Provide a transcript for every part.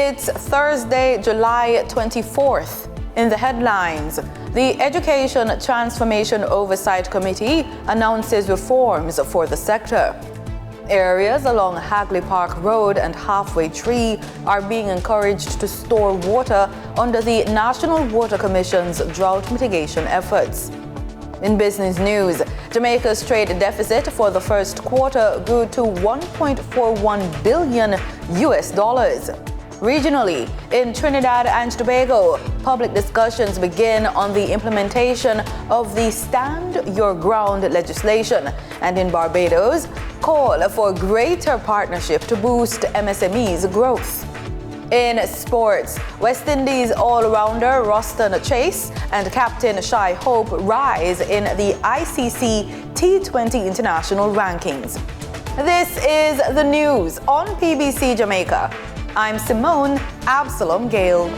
It's Thursday, July 24th. In the headlines, the Education Transformation Oversight Committee announces reforms for the sector. Areas along Hagley Park Road and Halfway Tree are being encouraged to store water under the National Water Commission's drought mitigation efforts. In business news, Jamaica's trade deficit for the first quarter grew to $1.41 billion. Regionally, in Trinidad and Tobago, public discussions begin on the implementation of the Stand Your Ground legislation, and in Barbados, call for greater partnership to boost MSME's growth. In sports, West Indies all-rounder Roston Chase and captain Shai Hope rise in the ICC T20 international rankings. This is the news on PBC Jamaica. I'm Simone Absalom Gale.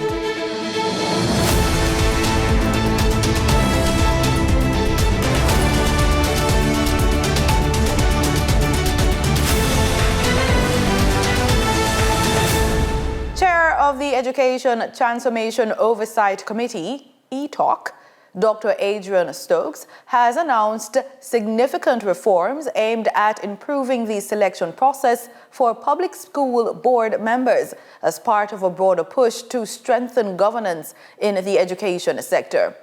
Chair of the Education Transformation Oversight Committee, ETOC, Dr. Adrian Stokes, has announced significant reforms aimed at improving the selection process for public school board members as part of a broader push to strengthen governance in the education sector.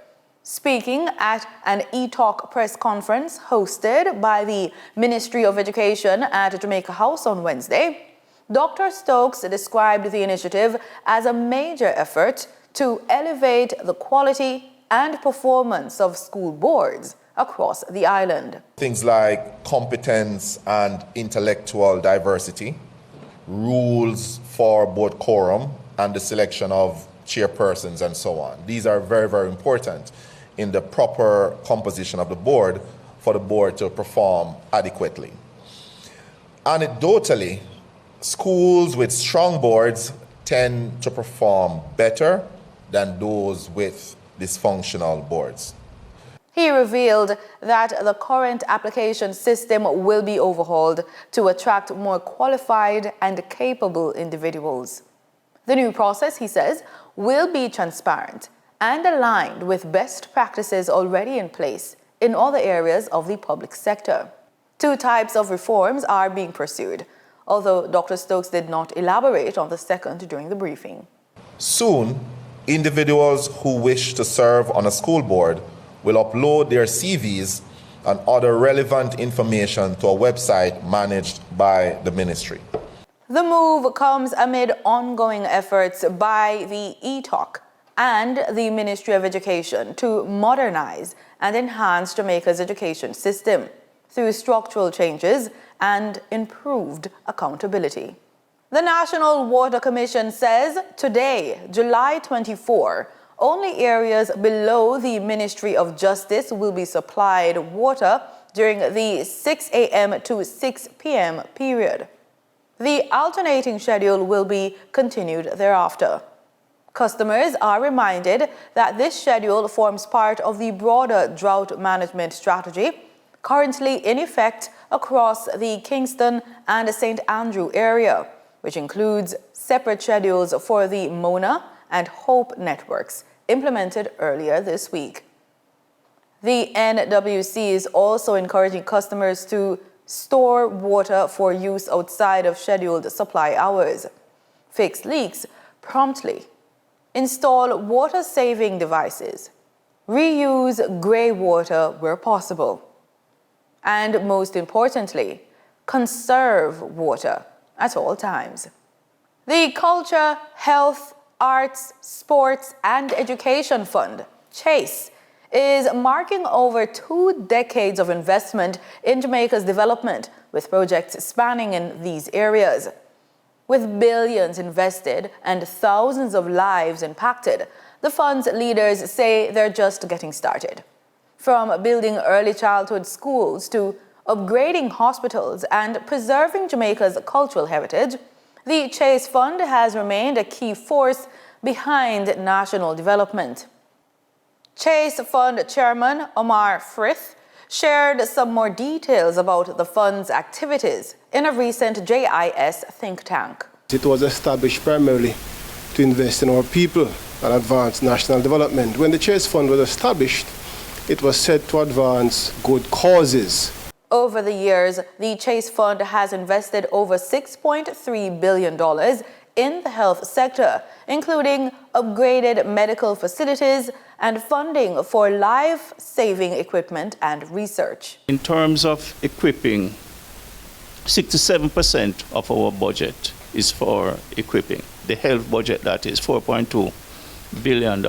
Speaking at an ETOC press conference hosted by the Ministry of Education at Jamaica House on Wednesday, Dr. Stokes described the initiative as a major effort to elevate the quality and performance of school boards across the island. Things like competence and intellectual diversity, rules for board quorum and the selection of chairpersons and so on. These are very, very important in the proper composition of the board for the board to perform adequately. Anecdotally, schools with strong boards tend to perform better than those with dysfunctional boards. He revealed that the current application system will be overhauled to attract more qualified and capable individuals. The new process, he says, will be transparent and aligned with best practices already in place in other areas of the public sector. Two types of reforms are being pursued, although Dr. Stokes did not elaborate on the second during the briefing. Soon, individuals who wish to serve on a school board will upload their CVs and other relevant information to a website managed by the ministry. The move comes amid ongoing efforts by the ETOC and the Ministry of Education to modernize and enhance Jamaica's education system through structural changes and improved accountability. The National Water Commission says today, July 24, only areas below the Ministry of Justice will be supplied water during the 6 a.m. to 6 p.m. period. The alternating schedule will be continued thereafter. Customers are reminded that this schedule forms part of the broader drought management strategy currently in effect across the Kingston and St. Andrew area, which includes separate schedules for the Mona and Hope networks implemented earlier this week. The NWC is also encouraging customers to store water for use outside of scheduled supply hours, fix leaks promptly, install water-saving devices, reuse grey water where possible, and most importantly, conserve water at all times. The Culture, Health, Arts, Sports and Education Fund, CHASE, is marking over 2 decades of investment in Jamaica's development, with projects spanning in these areas. With billions invested and thousands of lives impacted, the fund's leaders say they're just getting started. From building early childhood schools to upgrading hospitals and preserving Jamaica's cultural heritage, the Chase Fund has remained a key force behind national development. Chase Fund Chairman Omar Frith shared some more details about the fund's activities in a recent JIS think tank. It was established primarily to invest in our people and advance national development. When the Chase Fund was established, it was set to advance good causes. Over the years, the Chase Fund has invested over $6.3 billion in the health sector, including upgraded medical facilities and funding for life-saving equipment and research. In terms of equipping, 67% of our budget is for equipping. The health budget, that is $4.2 billion.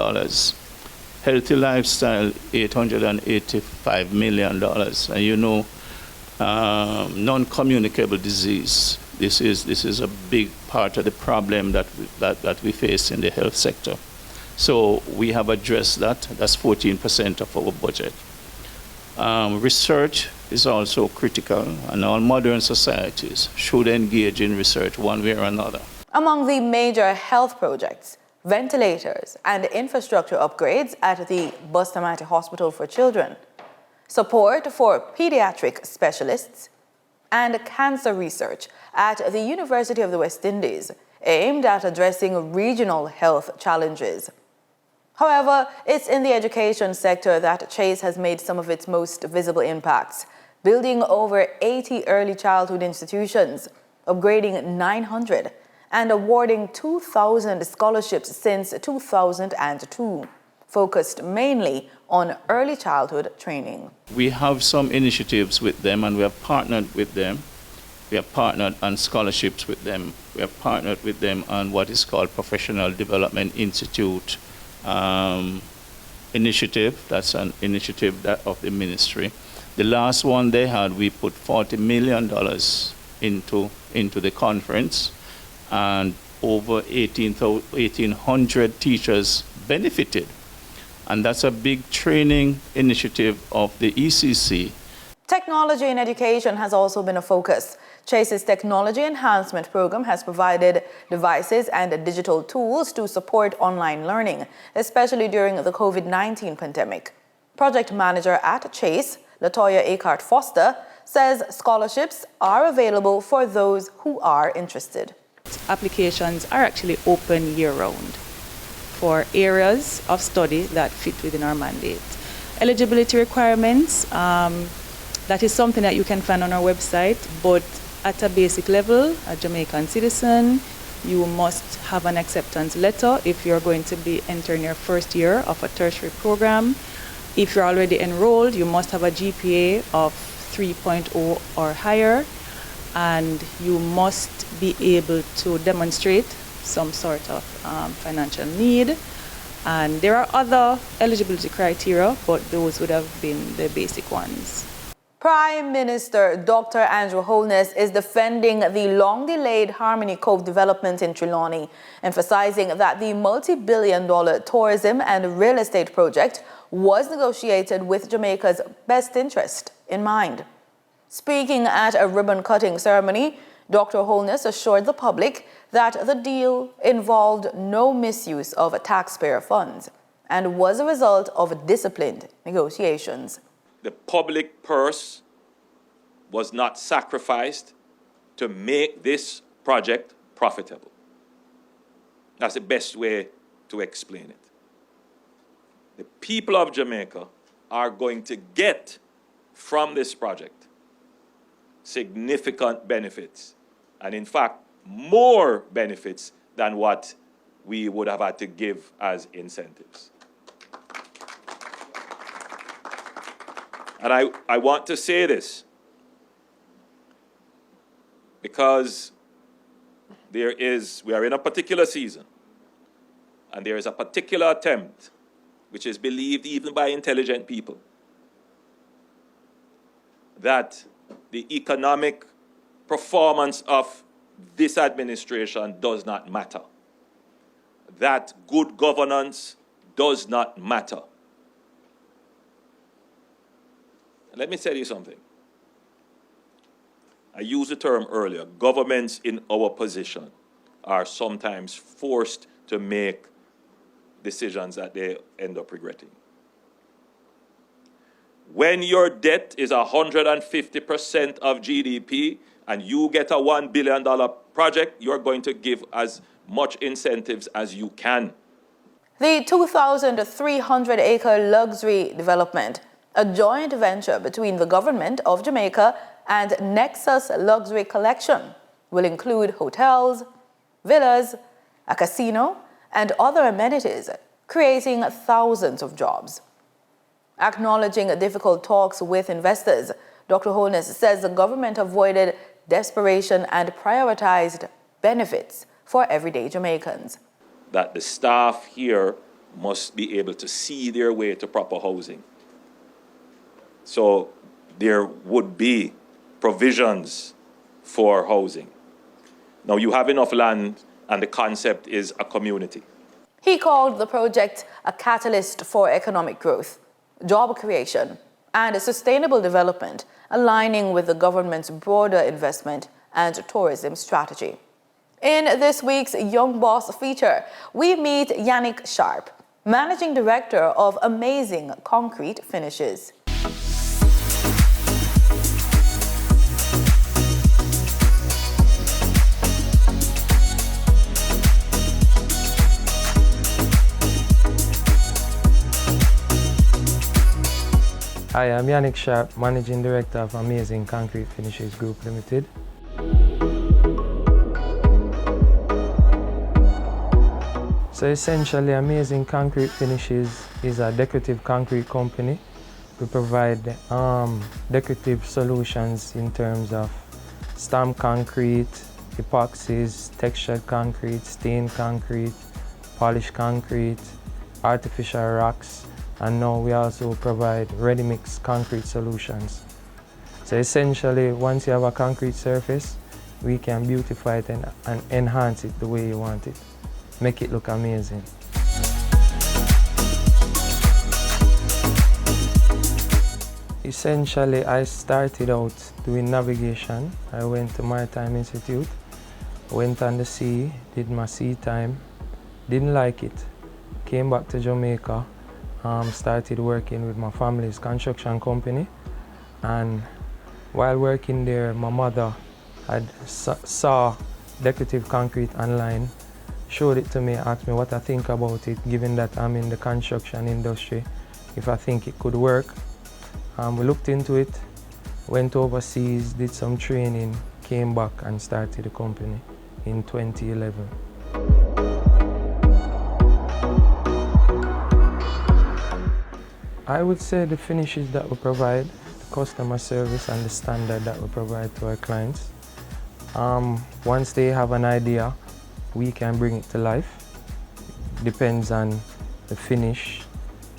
Healthy lifestyle, $885 million. And you know, non-communicable disease, this is a big part of the problem that we face in the health sector. So we have addressed that. That's 14% of our budget. Research is also critical, and all modern societies should engage in research one way or another. Among the major health projects, ventilators and infrastructure upgrades at the Bustamante Hospital for Children, support for pediatric specialists, and cancer research at the University of the West Indies, aimed at addressing regional health challenges. However, it's in the education sector that Chase has made some of its most visible impacts, building over 80 early childhood institutions, upgrading 900, and awarding 2,000 scholarships since 2002, focused mainly on early childhood training. We have some initiatives with them, and we have partnered with them. We have partnered on scholarships with them. We have partnered with them on what is called Professional Development Institute initiative. That's an initiative of the ministry. The last one they had, we put $40 million into the conference, and over 1,800 teachers benefited. And that's a big training initiative of the ECC. Technology in education has also been a focus. Chase's Technology Enhancement Program has provided devices and digital tools to support online learning, especially during the COVID-19 pandemic. Project manager at Chase, Latoya Akart Foster, says scholarships are available for those who are interested. Applications are actually open year-round for areas of study that fit within our mandate. Eligibility requirements, that is something that you can find on our website, but at a basic level, a Jamaican citizen, you must have an acceptance letter if you're going to be entering your first year of a tertiary program. If you're already enrolled, you must have a GPA of 3.0 or higher, and you must be able to demonstrate some sort of financial need. And there are other eligibility criteria, but those would have been the basic ones. Prime Minister Dr. Andrew Holness is defending the long-delayed Harmony Cove development in Trelawney, emphasizing that the multi-billion-dollar tourism and real estate project was negotiated with Jamaica's best interest in mind. Speaking at a ribbon-cutting ceremony, Dr. Holness assured the public that the deal involved no misuse of taxpayer funds and was a result of disciplined negotiations. The public purse was not sacrificed to make this project profitable. That's the best way to explain it. The people of Jamaica are going to get from this project significant benefits, and in fact, more benefits than what we would have had to give as incentives. And I want to say this because we are in a particular season, and there is a particular attempt, which is believed even by intelligent people, that the economic performance of this administration does not matter, that good governance does not matter. Let me tell you something. I used the term earlier. Governments in our position are sometimes forced to make decisions that they end up regretting. When your debt is 150% of GDP and you get a $1 billion project, you're going to give as much incentives as you can. The 2,300-acre luxury development, a joint venture between the government of Jamaica and Nexus Luxury Collection, will include hotels, villas, a casino, and other amenities, creating thousands of jobs. Acknowledging difficult talks with investors, Dr. Holness says the government avoided desperation and prioritized benefits for everyday Jamaicans. That the staff here must be able to see their way to proper housing. So there would be provisions for housing. Now you have enough land, and the concept is a community. He called the project a catalyst for economic growth, job creation, and sustainable development, aligning with the government's broader investment and tourism strategy. In this week's Young Boss feature, we meet Yannick Sharp, Managing Director of Amazing Concrete Finishes. Hi, I'm Yannick Sharp, Managing Director of Amazing Concrete Finishes Group Limited. So essentially, Amazing Concrete Finishes is a decorative concrete company. We provide decorative solutions in terms of stamped concrete, epoxies, textured concrete, stained concrete, polished concrete, artificial rocks, and now we also provide ready-mix concrete solutions. So essentially, once you have a concrete surface, we can beautify it and enhance it the way you want it. Make it look amazing. Essentially, I started out doing navigation. I went to Maritime Institute, went on the sea, did my sea time, didn't like it, came back to Jamaica, started working with my family's construction company, and while working there, my mother had saw decorative concrete online, showed it to me, asked me what I think about it, given that I'm in the construction industry, if I think it could work. We looked into it, went overseas, did some training, came back and started the company in 2011. I would say the finishes that we provide, the customer service and the standard that we provide to our clients. Once they have an idea, we can bring it to life. Depends on the finish,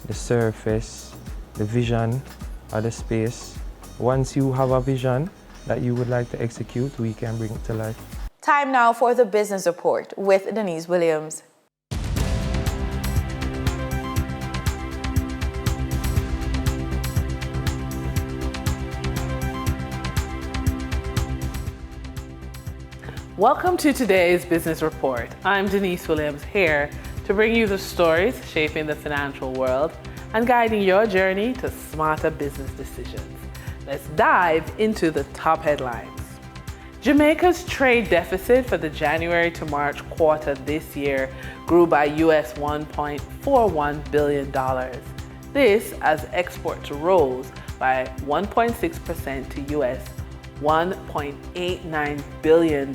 the surface, the vision, or the space. Once you have a vision that you would like to execute, we can bring it to life. Time now for the business report with Denise Williams. Welcome to today's business report. I'm Denise Williams, here to bring you the stories shaping the financial world and guiding your journey to smarter business decisions. Let's dive into the top headlines. Jamaica's trade deficit for the January to March quarter this year grew by US $1.41 billion. This as exports rose by 1.6% to US $1.89 billion,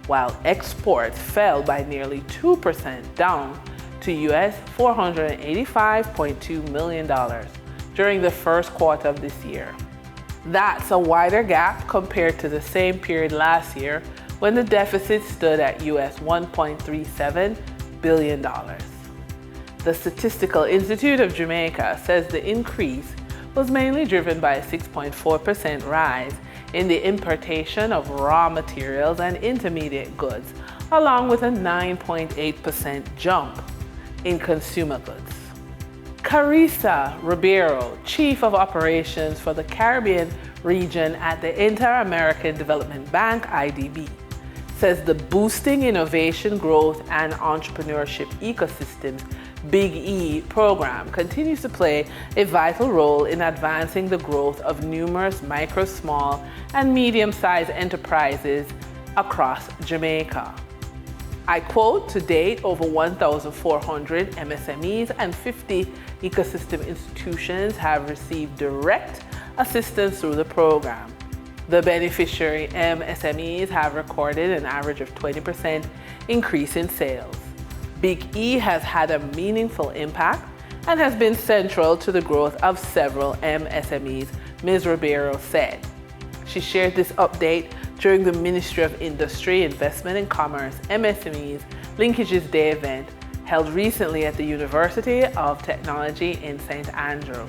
while exports fell by nearly 2% down to US $485.2 million during the first quarter of this year. That's a wider gap compared to the same period last year when the deficit stood at US $1.37 billion. The Statistical Institute of Jamaica says the increase was mainly driven by a 6.4% rise in the importation of raw materials and intermediate goods, along with a 9.8% jump in consumer goods. Carissa Ribeiro, Chief of Operations for the Caribbean region at the Inter-American Development Bank, IDB, says the Boosting Innovation, Growth and Entrepreneurship Ecosystems Big E program continues to play a vital role in advancing the growth of numerous micro, small, and medium-sized enterprises across Jamaica. I quote, to date, over 1,400 MSMEs and 50 ecosystem institutions have received direct assistance through the program. The beneficiary MSMEs have recorded an average of 20% increase in sales. Big E has had a meaningful impact and has been central to the growth of several MSMEs, Ms. Ribeiro said. She shared this update during the Ministry of Industry, Investment and Commerce, MSMEs Linkages Day event held recently at the University of Technology in St. Andrew.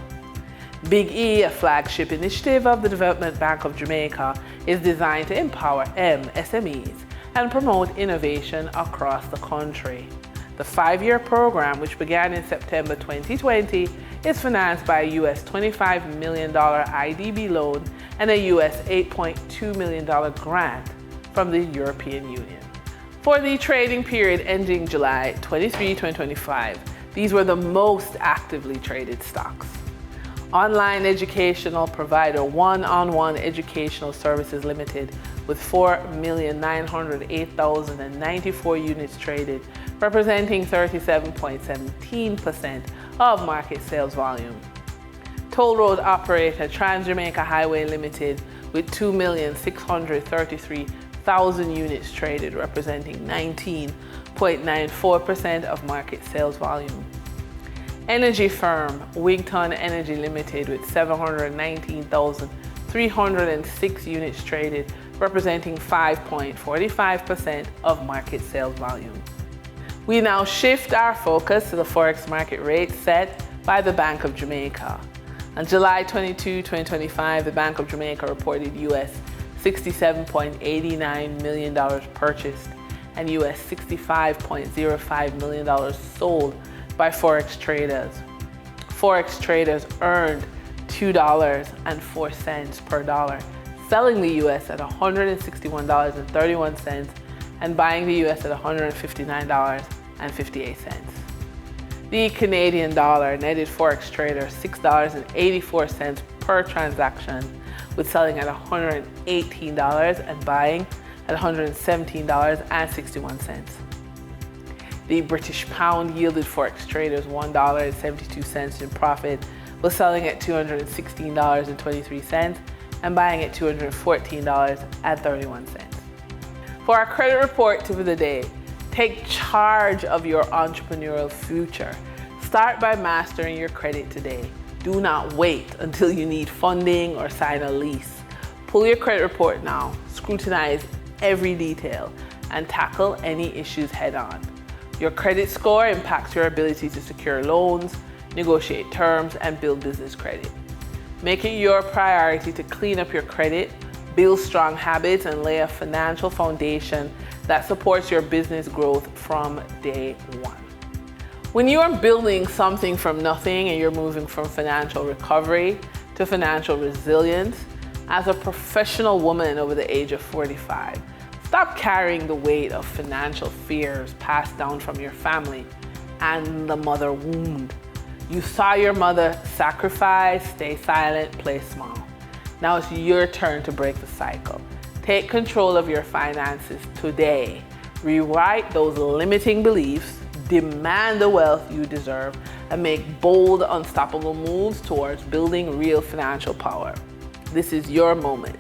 Big E, a flagship initiative of the Development Bank of Jamaica, is designed to empower MSMEs and promote innovation across the country. The 5-year program, which began in September 2020, is financed by a US $25 million IDB loan and a US $8.2 million grant from the European Union. For the trading period ending July 23, 2025, these were the most actively traded stocks. Online educational provider One-on-One Educational Services Limited with 4,908,094 units traded, representing 37.17% of market sales volume. Toll road operator Trans-Jamaica Highway Limited with 2,633,000 units traded, representing 19.94% of market sales volume. Energy firm Wigton Energy Limited with 719,306 units traded, representing 5.45% of market sales volume. We now shift our focus to the Forex market rate set by the Bank of Jamaica. On July 22, 2025, the Bank of Jamaica reported US $67.89 million purchased and US $65.05 million sold by Forex traders. Forex traders earned $2.04 per dollar, selling the US at $161.31 and buying the US at $159.58. The Canadian dollar netted Forex traders $6.84 per transaction, with selling at $118 and buying at $117.61. The British pound yielded Forex traders $1.72 in profit, with selling at $216.23 and buying at $214.31. For our credit report tip of the day, take charge of your entrepreneurial future. Start by mastering your credit today. Do not wait until you need funding or sign a lease. Pull your credit report now, scrutinize every detail, and tackle any issues head on. Your credit score impacts your ability to secure loans, negotiate terms, and build business credit. Make it your priority to clean up your credit, build strong habits, and lay a financial foundation that supports your business growth from day one. When you are building something from nothing and you're moving from financial recovery to financial resilience, as a professional woman over the age of 45, stop carrying the weight of financial fears passed down from your family and the mother wound. You saw your mother sacrifice, stay silent, play small. Now it's your turn to break the cycle. Take control of your finances today. Rewrite those limiting beliefs, demand the wealth you deserve, and make bold, unstoppable moves towards building real financial power. This is your moment.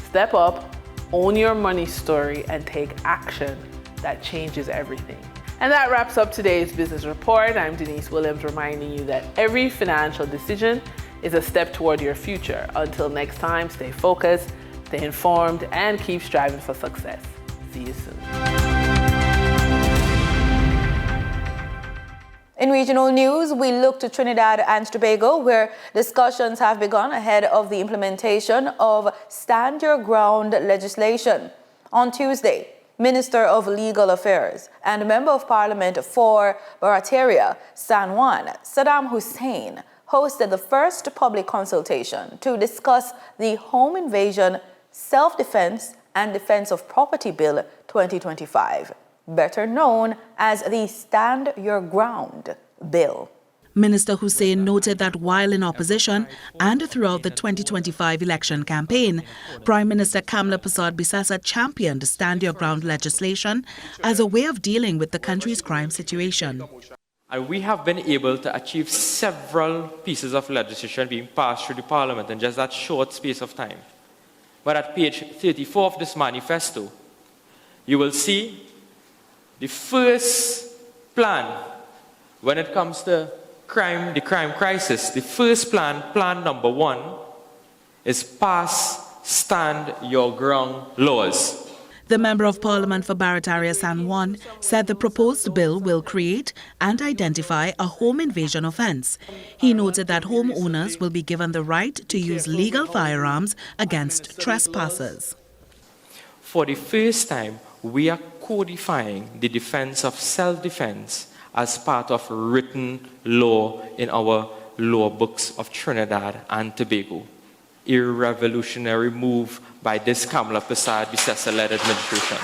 Step up, own your money story, and take action that changes everything. And that wraps up today's business report. I'm Denise Williams, reminding you that every financial decision is a step toward your future. Until next time, stay focused, stay informed, and keep striving for success. See you soon. In regional news, we look to Trinidad and Tobago, where discussions have begun ahead of the implementation of Stand Your Ground legislation. On Tuesday, Minister of Legal Affairs and Member of Parliament for Barataria, San Juan, Saddam Hussein, hosted the first public consultation to discuss the Home Invasion, Self-Defense and Defense of Property Bill 2025, better known as the Stand Your Ground Bill. Minister Hussein noted that while in opposition and throughout the 2025 election campaign, Prime Minister Kamla Persad-Bissessar championed Stand Your Ground legislation as a way of dealing with the country's crime situation. And we have been able to achieve several pieces of legislation being passed through the Parliament in just that short space of time. But at page 34 of this manifesto, you will see the first plan when it comes to the crime crisis. The first plan number 1, is pass Stand Your Ground laws. The Member of Parliament for Barataria San Juan said the proposed bill will create and identify a home invasion offence. He noted that homeowners will be given the right to use legal firearms against trespassers. For the first time, we are codifying the defence of self-defence as part of written law in our law books of Trinidad and Tobago. A revolutionary move by this Kamla Persad-Bissessar-led administration.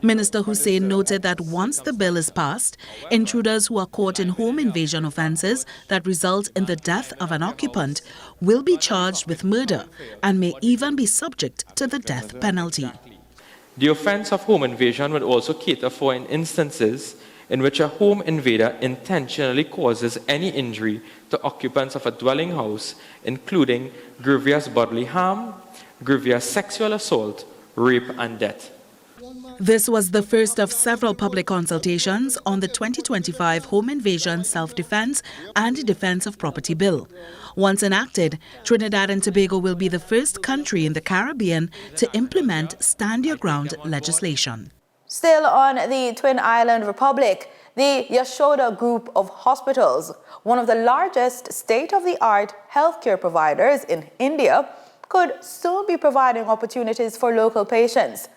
Minister Hussein noted that once the bill is passed, intruders who are caught in home invasion offences that result in the death of an occupant will be charged with murder and may even be subject to the death penalty. The offence of home invasion would also cater for in instances in which a home invader intentionally causes any injury to occupants of a dwelling house, including grievous bodily harm, grievous sexual assault, rape, and death. This was the first of several public consultations on the 2025 Home Invasion, Self-Defense and Defense of Property Bill. Once enacted, Trinidad and Tobago will be the first country in the Caribbean to implement Stand Your Ground legislation. Still on the Twin Island Republic, the Yashoda Group of Hospitals, one of the largest state-of-the-art healthcare providers in India, could soon be providing opportunities for local patients,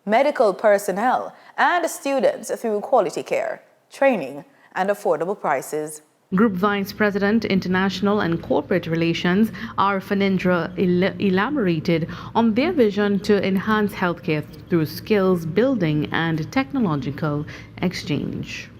medical personnel, and students through quality care, training, and affordable prices. Group Vice President, International and Corporate Relations, R. Fanindra, elaborated on their vision to enhance healthcare through skills building and technological exchange.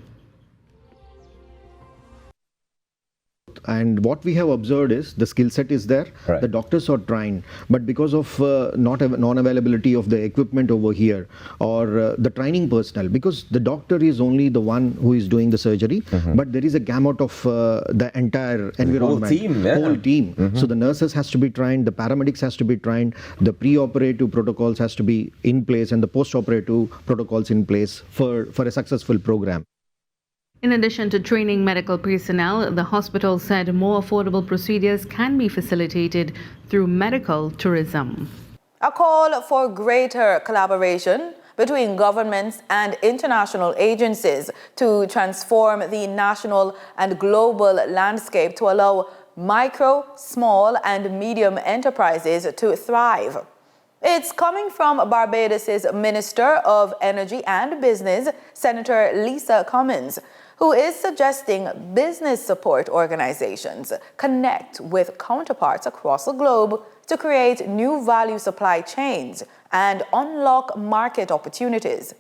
And what we have observed is the skill set is there, right. The doctors are trained, but because of non-availability of the equipment over here or the training personnel, because the doctor is only the one who is doing the surgery, but there is a gamut of the entire environment, whole team. So the nurses has to be trained, the paramedics has to be trained, the pre-operative protocols has to be in place, and the post-operative protocols in place for a successful program. In addition to training medical personnel, the hospital said more affordable procedures can be facilitated through medical tourism. A call for greater collaboration between governments and international agencies to transform the national and global landscape to allow micro, small, and medium enterprises to thrive. It's coming from Barbados' Minister of Energy and Business, Senator Lisa Cummins, who is suggesting business support organizations connect with counterparts across the globe to create new value supply chains and unlock market opportunities.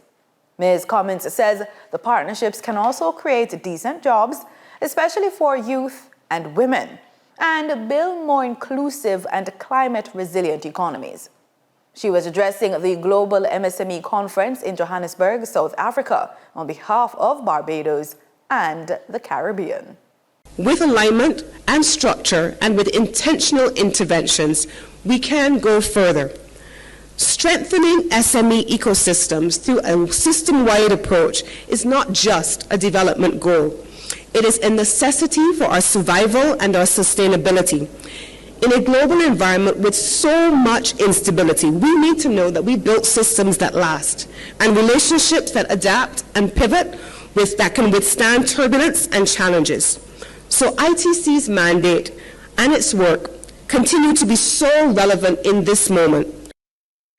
Ms. Cummins says the partnerships can also create decent jobs, especially for youth and women, and build more inclusive and climate-resilient economies. She was addressing the Global MSME Conference in Johannesburg, South Africa, on behalf of Barbados and the Caribbean. With alignment and structure and with intentional interventions, we can go further. Strengthening SME ecosystems through a system-wide approach is not just a development goal. It is a necessity for our survival and our sustainability. In a global environment with so much instability, we need to know that we built systems that last and relationships that adapt and pivot that can withstand turbulence and challenges. So ITC's mandate and its work continue to be so relevant in this moment.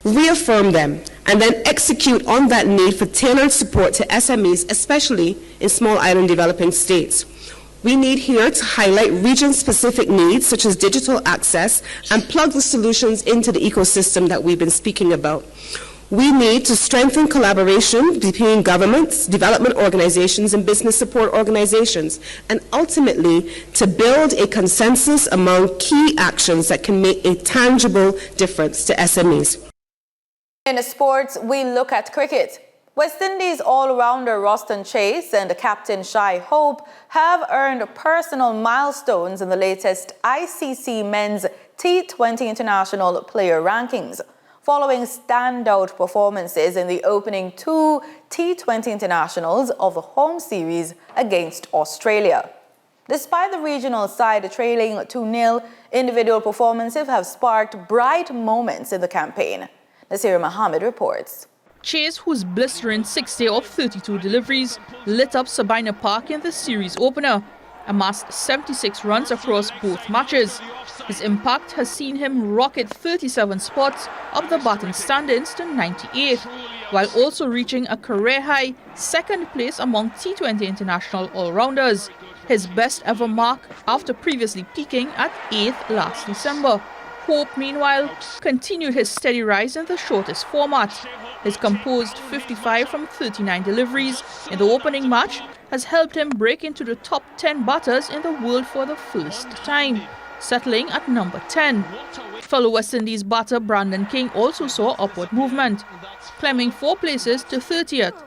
Reaffirm them and then execute on that need for tailored support to SMEs, especially in small island developing states. We need here to highlight region-specific needs such as digital access and plug the solutions into the ecosystem that we've been speaking about. We need to strengthen collaboration between governments, development organizations, and business support organizations, and ultimately to build a consensus among key actions that can make a tangible difference to SMEs. In sports, we look at cricket. West Indies all-rounder Roston Chase and captain Shai Hope have earned personal milestones in the latest ICC Men's T20 International Player Rankings, following standout performances in the opening 2 T20 internationals of the home series against Australia. Despite the regional side trailing 2-0, individual performances have sparked bright moments in the campaign. Nasir Mohammed reports. Chase, whose blistering 60 of 32 deliveries lit up Sabina Park in the series opener, amassed 76 runs across both matches. His impact has seen him rocket 37 spots up the batting standings to 98th, while also reaching a career-high second place among T20 international all-rounders, his best ever mark after previously peaking at 8th last December. Hope, meanwhile, continued his steady rise in the shortest format. His composed 55 from 39 deliveries in the opening match has helped him break into the top 10 batters in the world for the first time, settling at number 10. Fellow West Indies batter Brandon King also saw upward movement, climbing 4 places to 30th.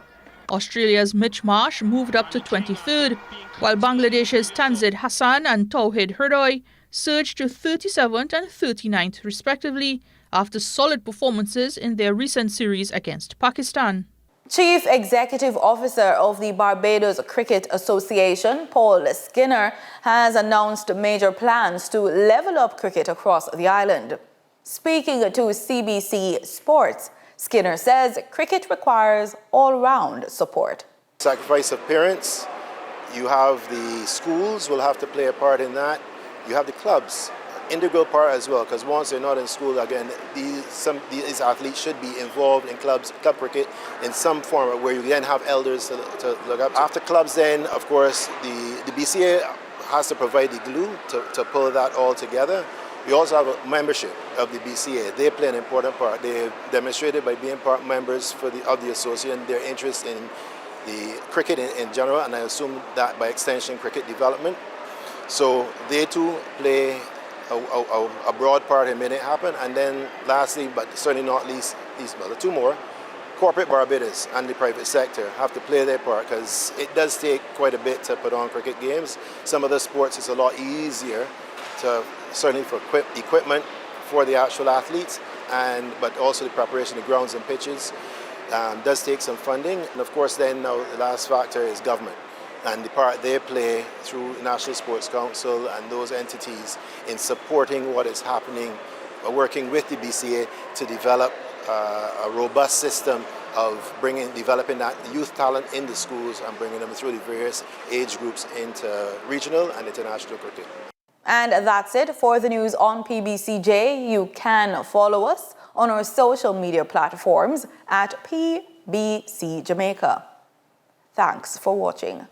Australia's Mitch Marsh moved up to 23rd, while Bangladesh's Tanzid Hassan and Tawhid Hurdoy surged to 37th and 39th respectively after solid performances in their recent series against Pakistan. Chief Executive Officer of the Barbados Cricket Association, Paul Skinner, has announced major plans to level up cricket across the island. Speaking to CBC Sports, Skinner says cricket requires all-round support. Sacrifice of parents, you have the schools will have to play a part in that. You have the clubs, integral part as well, because once they're not in school again, these athletes should be involved in club cricket in some form where you then have elders to look up. After clubs then, of course, the BCA has to provide the glue to pull that all together. We also have a membership of the BCA. They play an important part. They have demonstrated by being part members of the association their interest in the cricket in general, and I assume that by extension cricket development. So they too play a broad part in making it happen. And then lastly, but certainly not least, well, the 2 more, corporate Barbados and the private sector have to play their part, because it does take quite a bit to put on cricket games. Some of the sports it's a lot easier to, certainly for equipment for the actual athletes, but also the preparation of grounds and pitches does take some funding. And of course then now the last factor is government and the part they play through National Sports Council and those entities in supporting what is happening, working with the BCA to develop a robust system of developing that youth talent in the schools and bringing them through the various age groups into regional and international cricket. And that's it for the news on PBCJ. You can follow us on our social media platforms at PBCJamaica. Thanks for watching.